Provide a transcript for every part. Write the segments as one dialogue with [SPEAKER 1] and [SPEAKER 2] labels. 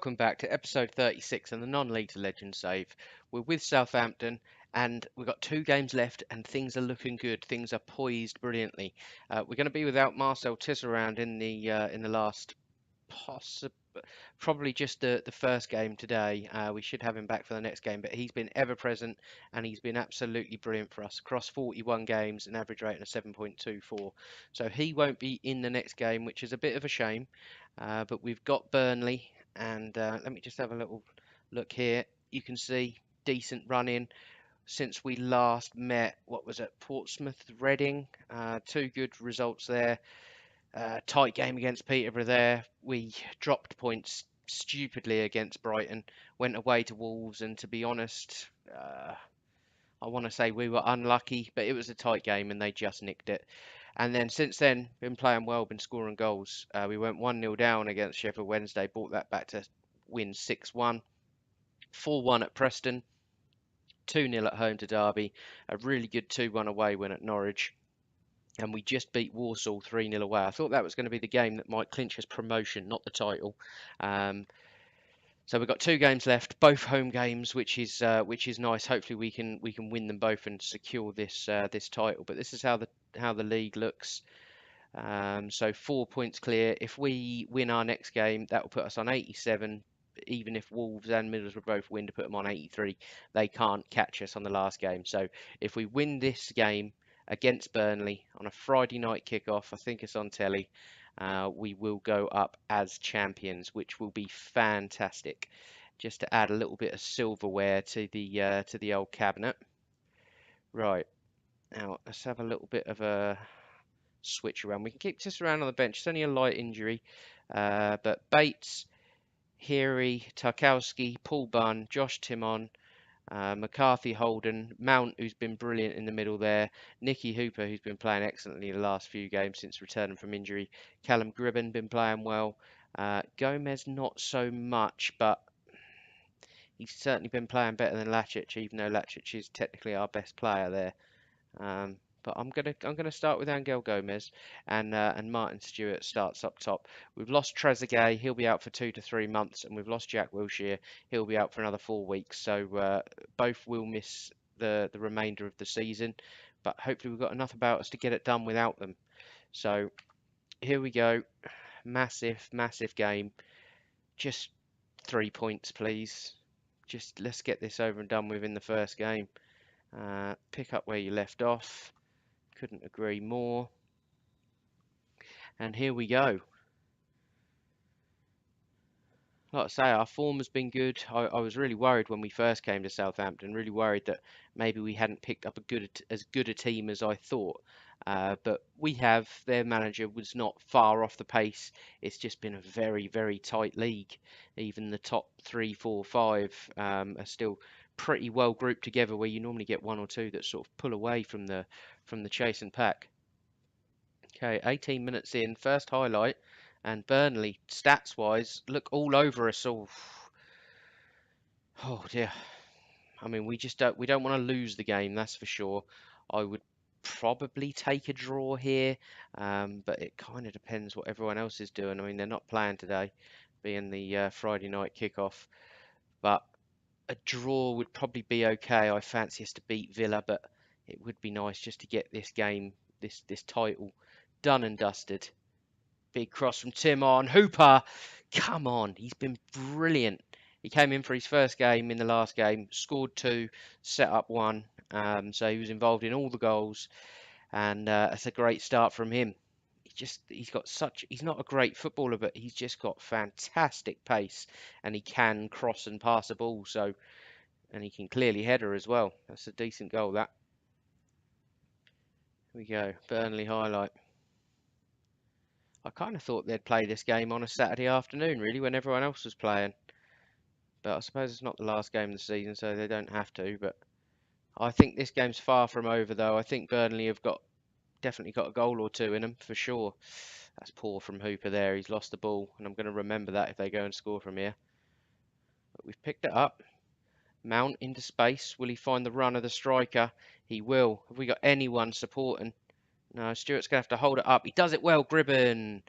[SPEAKER 1] welcome back to episode 36 and the non-league to legend save. We're with Southampton and we've got 2 games left and things are looking good. Things are poised brilliantly. We're going to be without Marcel Tisserand in the last probably just the first game today. We should have him back for the next game, but he's been ever present and he's been absolutely brilliant for us across 41 games, an average rating of 7.24. So he won't be in the next game, which is a bit of a shame. But we've got Burnley, and let me just have a little look here. You can see decent run in since we last met. What was it? Portsmouth, Reading. 2 good results there. Tight game against Peterborough there. We dropped points stupidly against Brighton, went away to Wolves, and to be honest, I want to say we were unlucky, but it was a tight game and they just nicked it. And then since then, been playing well, been scoring goals. We went 1-0 down against Sheffield Wednesday, brought that back to win 6-1, 4-1 at Preston, 2-0 at home to Derby, a really good 2-1 away win at Norwich. And we just beat Walsall 3-0 away. I thought that was going to be the game that might clinch us promotion, not the title. So we've got 2 games left, both home games, which is nice. Hopefully we can win them both and secure this title. But this is how the league looks. So 4 points clear. If we win our next game, that will put us on 87. Even if Wolves and Middlesbrough both win to put them on 83, they can't catch us on the last game. So if we win this game against Burnley on a Friday night kickoff, I think it's on telly, we will go up as champions, which will be fantastic. Just to add a little bit of silverware to the old cabinet. Right, now let's have a little bit of a switch around. We can keep this around on the bench. It's only a light injury, but Bates, Heary, Tarkowski, Paul Bunn, Josh Timon, McCarthy, Holden, Mount, who's been brilliant in the middle there, Nicky Hooper, who's been playing excellently the last few games since returning from injury, Callum Gribben been playing well, Gomez not so much, but he's certainly been playing better than Lacic, even though Lacic is technically our best player there. But I'm gonna start with Angel Gomez, and Martin Stewart starts up top. We've lost Trezeguet, he'll be out for 2 to 3 months, and we've lost Jack Wilshere, he'll be out for another 4 weeks. So both will miss the remainder of the season, but hopefully we've got enough about us to get it done without them. So here we go, massive game. Just 3 points, please. Just let's get this over and done with in the first game. Pick up where you left off. Couldn't agree more. And here we go. Like I say, our form has been good. I was really worried when we first came to Southampton, really worried that maybe we hadn't picked up as good a team as I thought. But we have. Their manager was not far off the pace. It's just been a very tight league. Even the top 3, 4, 5 are still pretty well grouped together, where you normally get 1 or 2 that sort of pull away from the chase and pack. Okay, 18 minutes in, first highlight, and Burnley, stats-wise, look all over us all. Oh dear. I mean, we don't want to lose the game, that's for sure. I would probably take a draw here, but it kind of depends what everyone else is doing. I mean, they're not playing today, being the Friday night kickoff, but a draw would probably be okay. I fancy us to beat Villa, but it would be nice just to get this game, this title, done and dusted. Big cross from Timon. Hooper, come on, he's been brilliant. He came in for his first game in the last game, scored 2, set up 1. So he was involved in all the goals, and that's a great start from him. He's not a great footballer, but he's just got fantastic pace, and he can cross and pass a ball. So, and he can clearly header as well. That's a decent goal, that. Here we go, Burnley highlight. I kind of thought they'd play this game on a Saturday afternoon, really, when everyone else was playing. But I suppose it's not the last game of the season, so they don't have to. But I think this game's far from over, though. I think Burnley have definitely got a goal or 2 in them, for sure. That's poor from Hooper there. He's lost the ball, and I'm going to remember that if they go and score from here. But we've picked it up. Mount into space. Will he find the run of the striker? He will. Have we got anyone supporting? No, Stewart's going to have to hold it up. He does it well. Gribben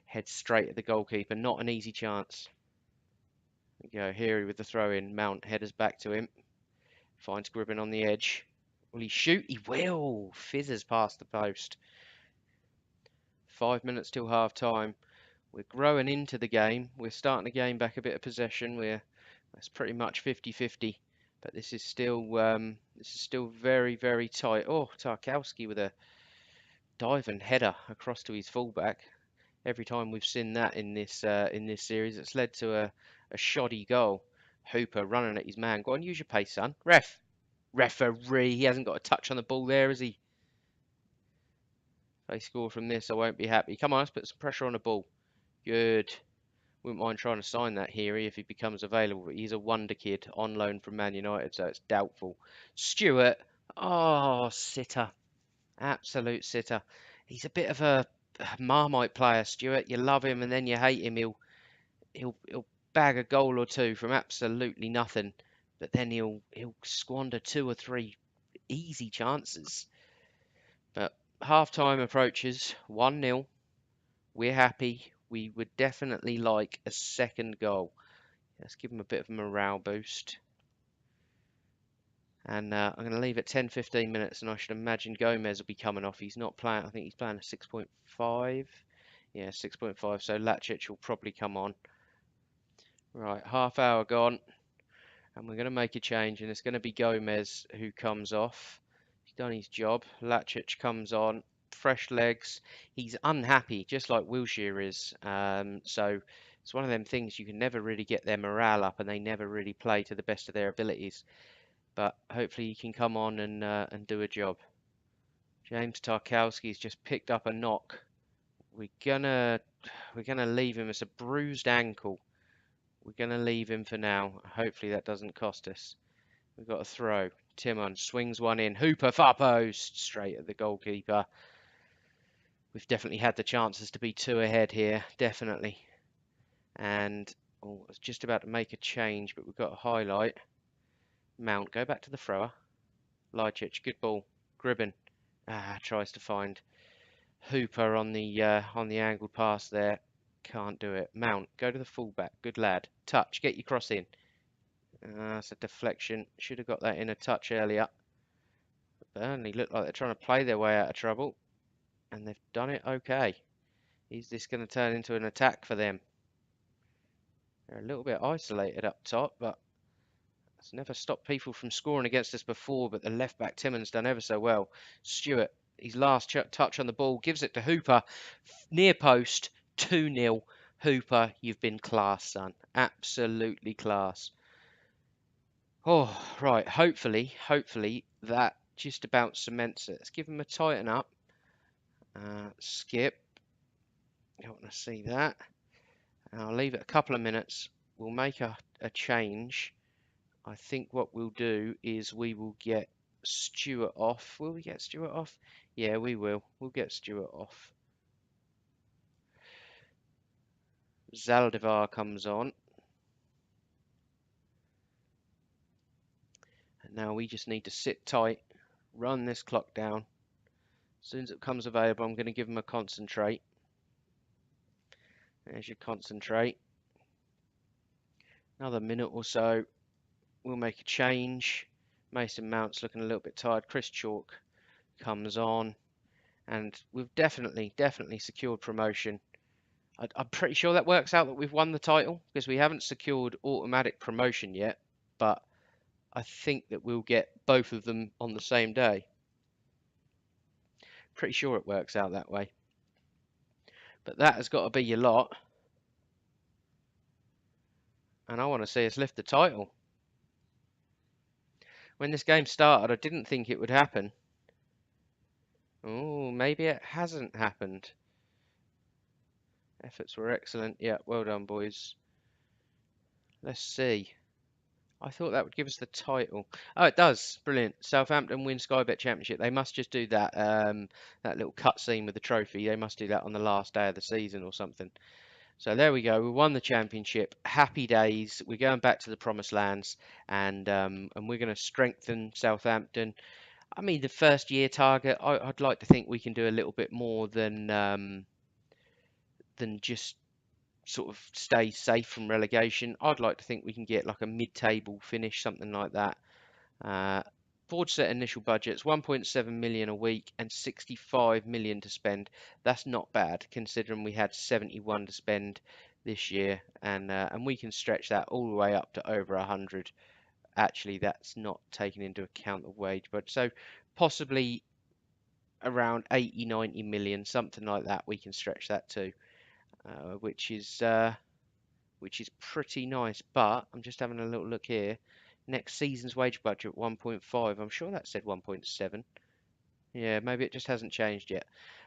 [SPEAKER 1] heads straight at the goalkeeper. Not an easy chance. we go. Heary with the throw in. Mount headers back to him. Finds Gribbin on the edge. Will he shoot? He will. Fizzes past the post. 5 minutes till half time. We're growing into the game. We're starting to gain back a bit of possession. That's pretty much 50-50. But this is still very, very tight. Oh, Tarkowski with a dive and header across to his fullback. Every time we've seen that in this series, it's led to a shoddy goal. Hooper running at his man. Go on, use your pace, son. Referee. He hasn't got a touch on the ball there, has he? If they score from this, I won't be happy. Come on, let's put some pressure on the ball. Good. Wouldn't mind trying to sign that here if he becomes available, but he's a wonder kid on loan from Man United, so it's doubtful. Stewart. Oh, sitter. Absolute sitter. He's a bit of a Marmite player, Stewart. You love him and then you hate him. He'll bag a goal or two from absolutely nothing, but then he'll squander 2 or 3 easy chances. But half-time approaches, 1-0. We're happy. We would definitely like a second goal. Let's give him a bit of a morale boost. And I'm going to leave it 10-15 minutes, and I should imagine Gomez will be coming off. He's not playing. I think he's playing a 6.5. Yeah, 6.5. So Lacic will probably come on. Right, half hour gone, and we're going to make a change, and it's going to be Gomez who comes off. He's done his job. Lacic comes on. Fresh legs. He's unhappy, just like Wilshere is. So it's one of them things you can never really get their morale up, and they never really play to the best of their abilities. But hopefully he can come on and do a job. James Tarkowski's just picked up a knock. We're gonna leave him. It's a bruised ankle. We're gonna leave him for now. Hopefully that doesn't cost us. We've got a throw. Timon swings one in. Hooper far post straight at the goalkeeper. We've definitely had the chances to be 2 ahead here, definitely. And I was just about to make a change, but we've got a highlight. Mount, go back to the thrower. Lycic, good ball. Gribbin, tries to find Hooper on the angled pass there. Can't do it. Mount, go to the fullback. Good lad. Touch, get your cross in. That's a deflection. Should have got that in a touch earlier. Burnley look like they're trying to play their way out of trouble, and they've done it okay. Is this going to turn into an attack for them? They're a little bit isolated up top, but it's never stopped people from scoring against us before. But the left back Timon's done ever so well. Stewart, his last touch on the ball, gives it to Hooper. Near post, 2-0. Hooper, you've been class, son. Absolutely class. Oh, right. Hopefully that just about cements it. Let's give him a tighten up. Skip. You don't want to see that. I'll leave it a couple of minutes. We'll make a change. I think what we'll do is we will get Stewart off. Will we get Stewart off? Yeah, we will. We'll get Stewart off. Zaldivar comes on. And now we just need to sit tight, run this clock down. As soon as it comes available, I'm going to give him a concentrate. There's your concentrate. Another minute or so. We'll make a change. Mason Mount's looking a little bit tired. Chris Chalk comes on. And we've definitely secured promotion. I'm pretty sure that works out that we've won the title, because we haven't secured automatic promotion yet. But I think that we'll get both of them on the same day. Pretty sure it works out that way. But that has got to be your lot. And I want to see us lift the title. When this game started, I didn't think it would happen. Oh, maybe it hasn't happened. Efforts were excellent. Yeah, well done, boys. Let's see. I thought that would give us the title. Oh, it does. Brilliant. Southampton win Sky Bet Championship. They must just do that that little cutscene with the trophy. They must do that on the last day of the season or something. So there we go. We won the championship. Happy days. We're going back to the promised lands, and we're going to strengthen Southampton. I mean, the first year target, I'd like to think we can do a little bit more than just sort of stay safe from relegation. I'd like to think we can get like a mid-table finish, something like that. Board set initial budgets 1.7 million a week and 65 million to spend. That's not bad considering we had 71 to spend this year, and we can stretch that all the way up to over 100. Actually, that's not taking into account the wage, but so possibly around 80, 90 million, something like that. We can stretch that to, uh, which is uh, which is pretty nice. But I'm just having a little look here. Next season's wage budget 1.5. I'm sure that said 1.7. Yeah, maybe it just hasn't changed yet.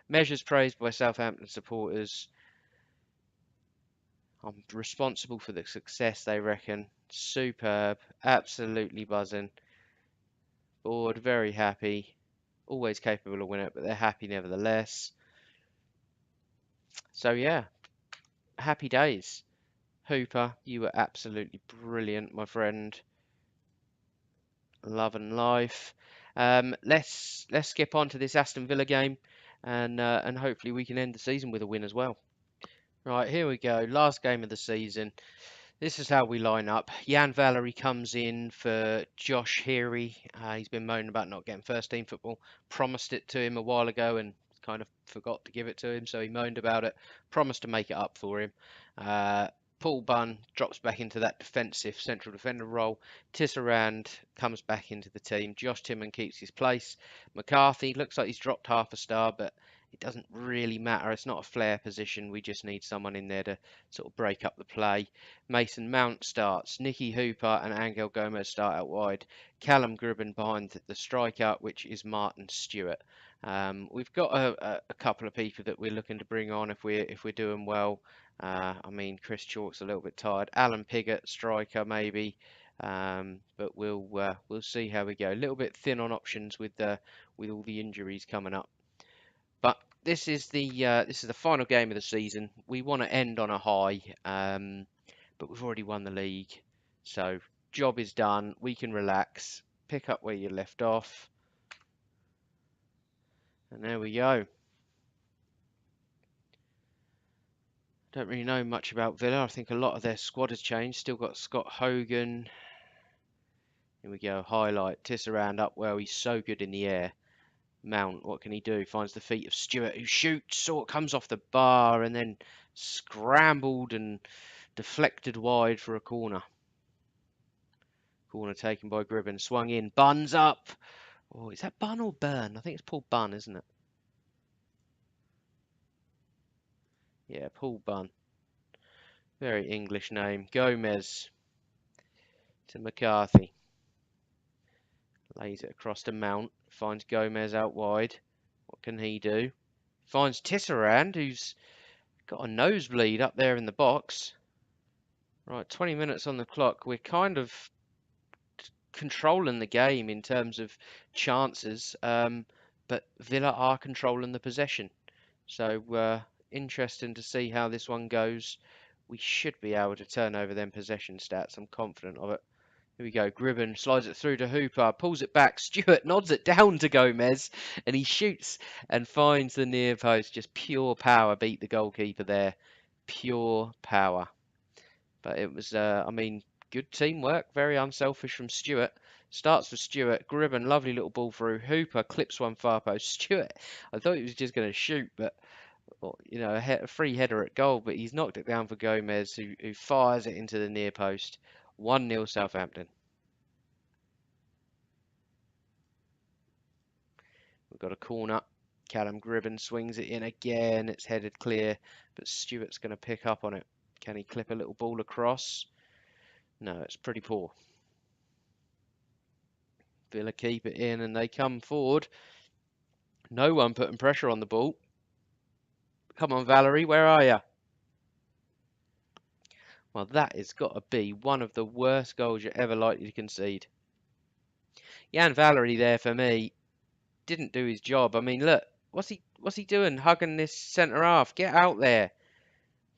[SPEAKER 1] Measures praised by Southampton supporters. I'm responsible for the success, they reckon. Superb. Absolutely buzzing. Bored, very happy. Always capable of winning it, but they're happy nevertheless. So yeah, happy days. Hooper, you were absolutely brilliant, my friend. Love and life. Let's skip on to this Aston Villa game, and hopefully we can end the season with a win as well. Right, here we go. Last game of the season. This is how we line up. Jan Valery comes in for Josh Heary. He's been moaning about not getting first team football. Promised it to him a while ago and kind of forgot to give it to him, so he moaned about it. Promised to make it up for him. Uh, Paul Bunn drops back into that defensive central defender role. Tisserand comes back into the team. Josh Timman keeps his place. McCarthy looks like he's dropped half a star, but it doesn't really matter. It's not a flair position. We just need someone in there to sort of break up the play. Mason Mount starts. Nicky Hooper and Angel Gomez start out wide. Callum Gribben behind the striker, which is Martin Stewart. We've got a couple of people that we're looking to bring on if we're doing well. I mean, Chris Chalk's a little bit tired. Alan Piggott, striker maybe, but we'll see how we go. A little bit thin on options with all the injuries coming up. But this is the final game of the season. We want to end on a high, but we've already won the league, so job is done. We can relax, pick up where you left off, and there we go. Don't really know much about Villa. I think a lot of their squad has changed. Still got Scott Hogan. Here we go. Highlight. Tisserand up well. He's so good in the air. Mount, what can he do? Finds the feet of Stewart, who shoots, sort of comes off the bar, and then scrambled and deflected wide for a corner. Corner taken by Gribben. Swung in. Buns up. Oh, is that Bun or Burn? I think it's Paul Bunn, isn't it? Yeah, Paul Bunn. Very English name. Gomez to McCarthy. Lays it across to Mount. Finds Gomez out wide. What can he do? Finds Tisserand, who's got a nosebleed up there in the box. Right, 20 minutes on the clock. We're kind of controlling the game in terms of chances, but Villa are controlling the possession. So interesting to see how this one goes. We should be able to turn over them possession stats. I'm confident of it. Here we go. Gribben slides it through to Hooper, pulls it back. Stewart nods it down to Gomez, and he shoots and finds the near post. Just pure power beat the goalkeeper there. Pure power. But it was, I mean, good teamwork. Very unselfish from Stewart. Starts with Stewart. Gribben, lovely little ball through. Hooper clips one far post. Stewart, I thought he was just going to shoot, but well, you know, a free header at goal, but he's knocked it down for Gomez, who fires it into the near post. 1-0 Southampton. We've got a corner. Callum Gribben swings it in again. It's headed clear, but Stewart's going to pick up on it. Can he clip a little ball across? No, it's pretty poor. Villa keep it in and they come forward. No one putting pressure on the ball. Come on, Valery, where are you? Well, that has got to be one of the worst goals you're ever likely to concede. Jan Valery there for me didn't do his job. I mean, look, what's he doing hugging this centre half? Get out there.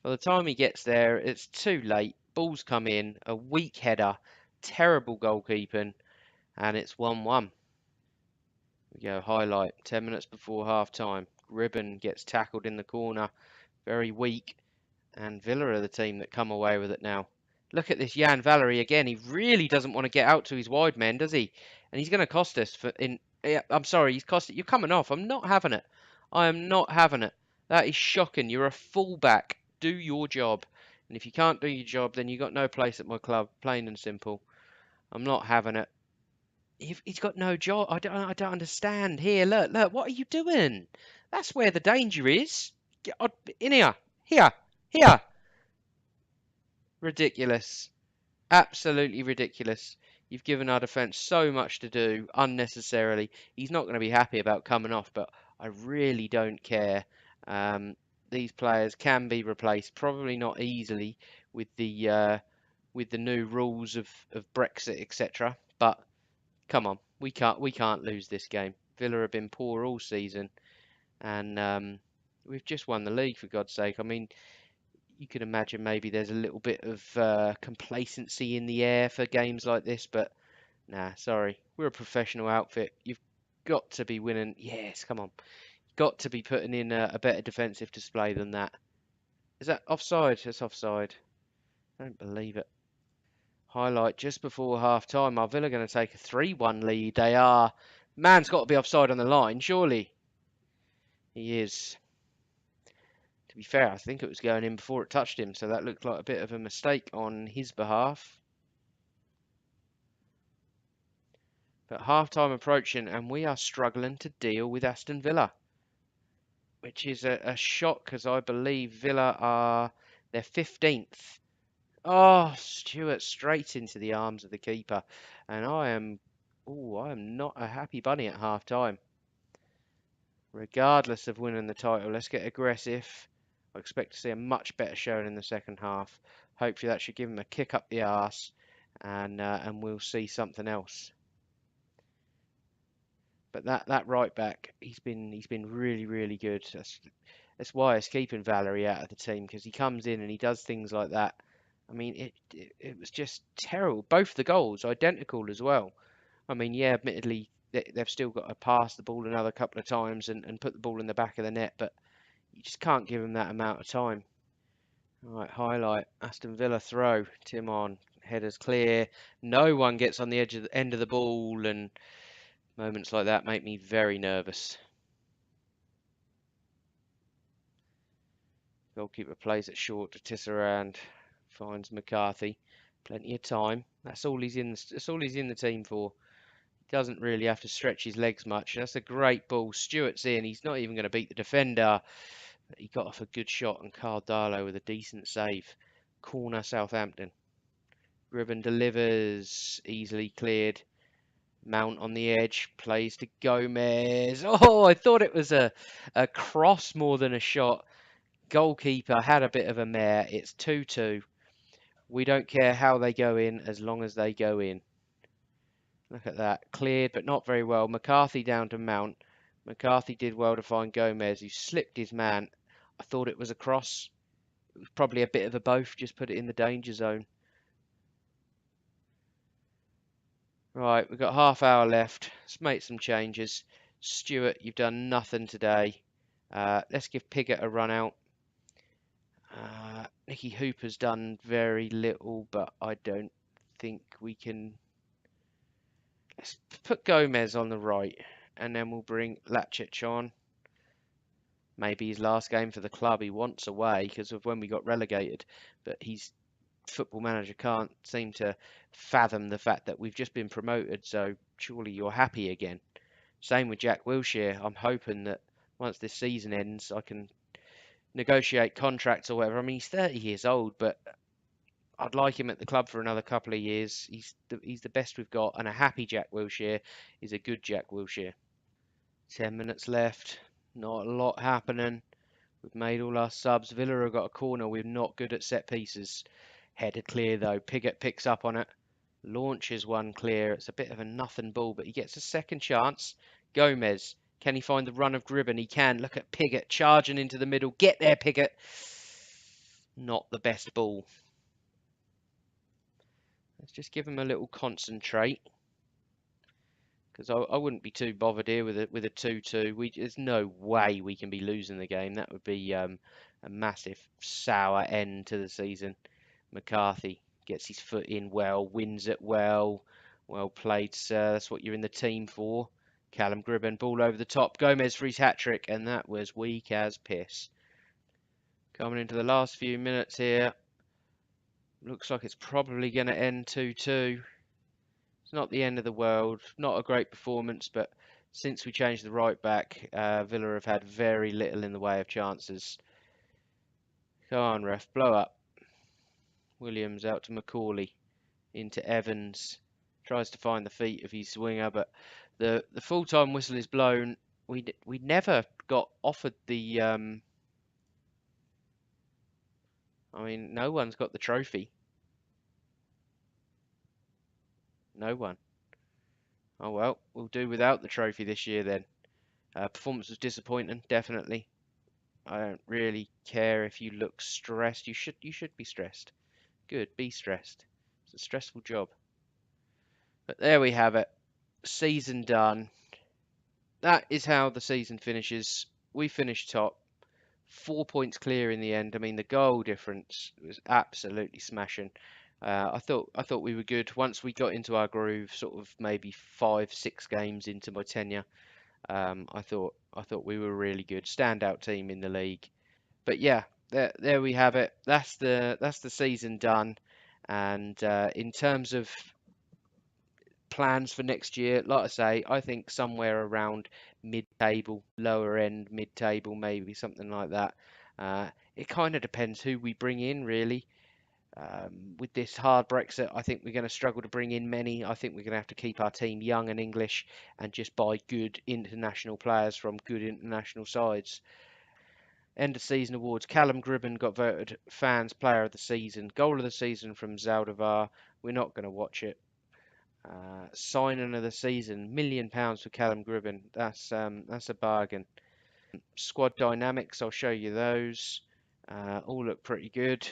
[SPEAKER 1] By the time he gets there, it's too late. Balls come in, a weak header, terrible goalkeeping, and it's 1-1. We go highlight 10 minutes before half time. Gribben gets tackled in the corner, very weak, And Villa are the team that come away with it now. Look at this Jan Valery again. He really doesn't want to get out to his wide men, does he? And he's going to cost us for in. Yeah, I'm sorry, he's cost it. You're coming off. I'm not having it. I am not having it. That is shocking. You're a fullback. Do your job. And if you can't do your job, then you got no place at my club. Plain and simple. I'm not having it. He's got no job. I don't understand. Here, look, look. What are you doing? That's where the danger is. In here, here, here. Ridiculous. Absolutely ridiculous. You've given our defence so much to do unnecessarily. He's not going to be happy about coming off, but I really don't care. Um, these players can be replaced, probably not easily with the new rules of Brexit, etc. But come on, we can't lose this game. Villa have been poor all season, and we've just won the league for God's sake. I mean, you can imagine maybe there's a little bit of complacency in the air for games like this, but nah, sorry. We're a professional outfit. You've got to be winning. Yes, come on. Got to be putting in a better defensive display than that. Is that offside? That's offside. I don't believe it. Highlight just before half time. Are Villa going to take a 3-1 lead? They are. Man's got to be offside on the line, surely. He is. To be fair, I think it was going in before it touched him, so that looked like a bit of a mistake on his behalf. But half-time approaching, and we are struggling to deal with Aston Villa, which is a shock, because I believe Villa are their 15th. Oh, Stewart straight into the arms of the keeper, and I am not a happy bunny at half-time. Regardless of winning the title, let's get aggressive. I expect to see a much better showing in the second half. Hopefully that should give him a kick up the arse, and we'll see something else. But that right back, he's been really good. That's why it's keeping Valery out of the team, because he comes in and he does things like that. I mean, it was just terrible. Both the goals identical as well. I mean, yeah, admittedly they've still got to pass the ball another couple of times and put the ball in the back of the net, but you just can't give them that amount of time. All right, highlight Aston Villa throw. Tim on, headers clear. No one gets on the end of the ball, and moments like that make me very nervous. Goalkeeper plays it short to Tisserand. Finds McCarthy. Plenty of time. That's all he's in. That's all he's in the team for. He doesn't really have to stretch his legs much. That's a great ball. Stewart's in. He's not even going to beat the defender. But he got off a good shot, and Carl Darlow with a decent save. Corner Southampton. Gribben delivers. Easily cleared. Mount on the edge. Plays to Gomez. Oh, I thought it was a cross more than a shot. Goalkeeper had a bit of a mare. It's 2-2. We don't care how they go in as long as they go in. Look at that. Cleared, but not very well. McCarthy down to Mount. McCarthy did well to find Gomez, who slipped his man. I thought it was a cross. It was probably a bit of a both. Just put it in the danger zone. Right, we've got half hour left. Let's make some changes. Stewart, you've done nothing today. Let's give Piggott a run out. Nicky Hooper's done very little, but I don't think we can. Let's put Gomez on the right, and then we'll bring Lacic on. Maybe his last game for the club. He wants away because of when we got relegated, but Football Manager can't seem to fathom the fact that we've just been promoted, so surely you're happy again. Same with Jack Wilshere. I'm hoping that once this season ends, I can negotiate contracts or whatever. I mean, he's 30 years old, but I'd like him at the club for another couple of years. He's the best we've got, and a happy Jack Wilshere is a good Jack Wilshere. 10 minutes left. Not a lot happening. We've made all our subs. Villa have got a corner. We're not good at set pieces. Header clear though. Piggott picks up on it. Launches one clear. It's a bit of a nothing ball, but he gets a second chance. Gomez. Can he find the run of Gribben? He can. Look at Piggott charging into the middle. Get there, Piggott. Not the best ball. Let's just give him a little concentrate. because I wouldn't be too bothered here with a 2-2. There's no way we can be losing the game. That would be a massive sour end to the season. McCarthy gets his foot in well, wins it well. Well played, sir. That's what you're in the team for. Callum Gribben, ball over the top. Gomez for his hat-trick, and that was weak as piss. Coming into the last few minutes here. Looks like it's probably going to end 2-2. It's not the end of the world. Not a great performance, but since we changed the right back, Villa have had very little in the way of chances. Come on, ref. Blow up. Williams out to Macaulay. Into Evans. Tries to find the feet of his winger, but the full-time whistle is blown. We never got offered the... I mean, no one's got the trophy. No one. Oh well, we'll do without the trophy this year then. Performance was disappointing, definitely. I don't really care if you look stressed. You should be stressed. Good, be stressed. It's a stressful job. But there we have it. Season done. That is how the season finishes. We finished top. 4 points clear in the end. I mean, the goal difference was absolutely smashing. I thought we were good once we got into our groove. Sort of maybe 5-6 games into my tenure. I thought we were really good. Standout team in the league. But yeah, there we have it. That's the season done. And in terms of plans for next year, like I say, I think somewhere around mid-table, lower end mid-table, maybe something like that. It kind of depends who we bring in, really. With this hard Brexit, I think we're going to struggle to bring in many. I think we're going to have to keep our team young and English and just buy good international players from good international sides. End of season awards. Callum Gribben got voted fans player of the season. Goal of the season from Zaldivar. We're not going to watch it. Signing of the season, £1 million for Callum Gribben. That's a bargain. Squad dynamics, I'll show you those. All look pretty good.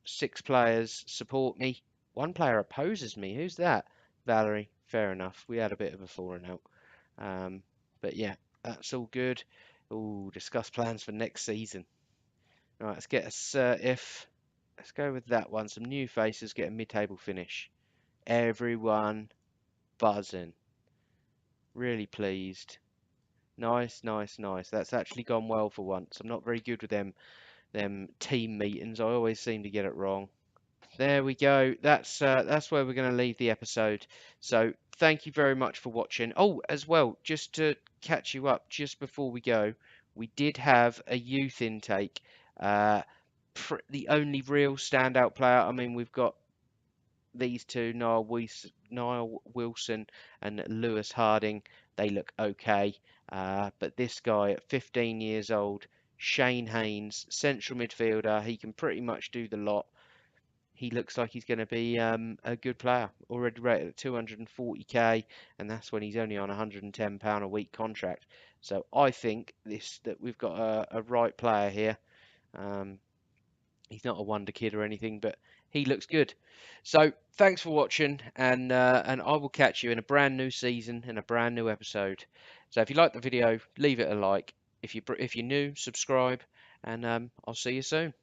[SPEAKER 1] 6 players support me. 1 player opposes me. Who's that? Valerie. Fair enough. We had a bit of a falling out. But yeah, that's all good. Ooh, discuss plans for next season. All right, let's get assertive. Let's go with that one. Some new faces, get a mid-table finish. Everyone buzzing. Really pleased. Nice, nice, nice. That's actually gone well for once. I'm not very good with them team meetings. I always seem to get it wrong. There we go. That's where we're going to leave the episode. So thank you very much for watching. Oh, as well, just to catch you up, just before we go, we did have a youth intake. The only real standout player. I mean, we've got these two, Niall Wilson and Lewis Harding. They look okay. But this guy at 15 years old, Shane Haynes, central midfielder, he can pretty much do the lot. He looks like he's going to be a good player. Already rated at 240k, and that's when he's only on a £110 a week contract. So I think that we've got a right player here. He's not a wonder kid or anything, but he looks good. So thanks for watching, and I will catch you in a brand new season and a brand new episode. So if you like the video, leave it a like. If you're new, subscribe, and I'll see you soon.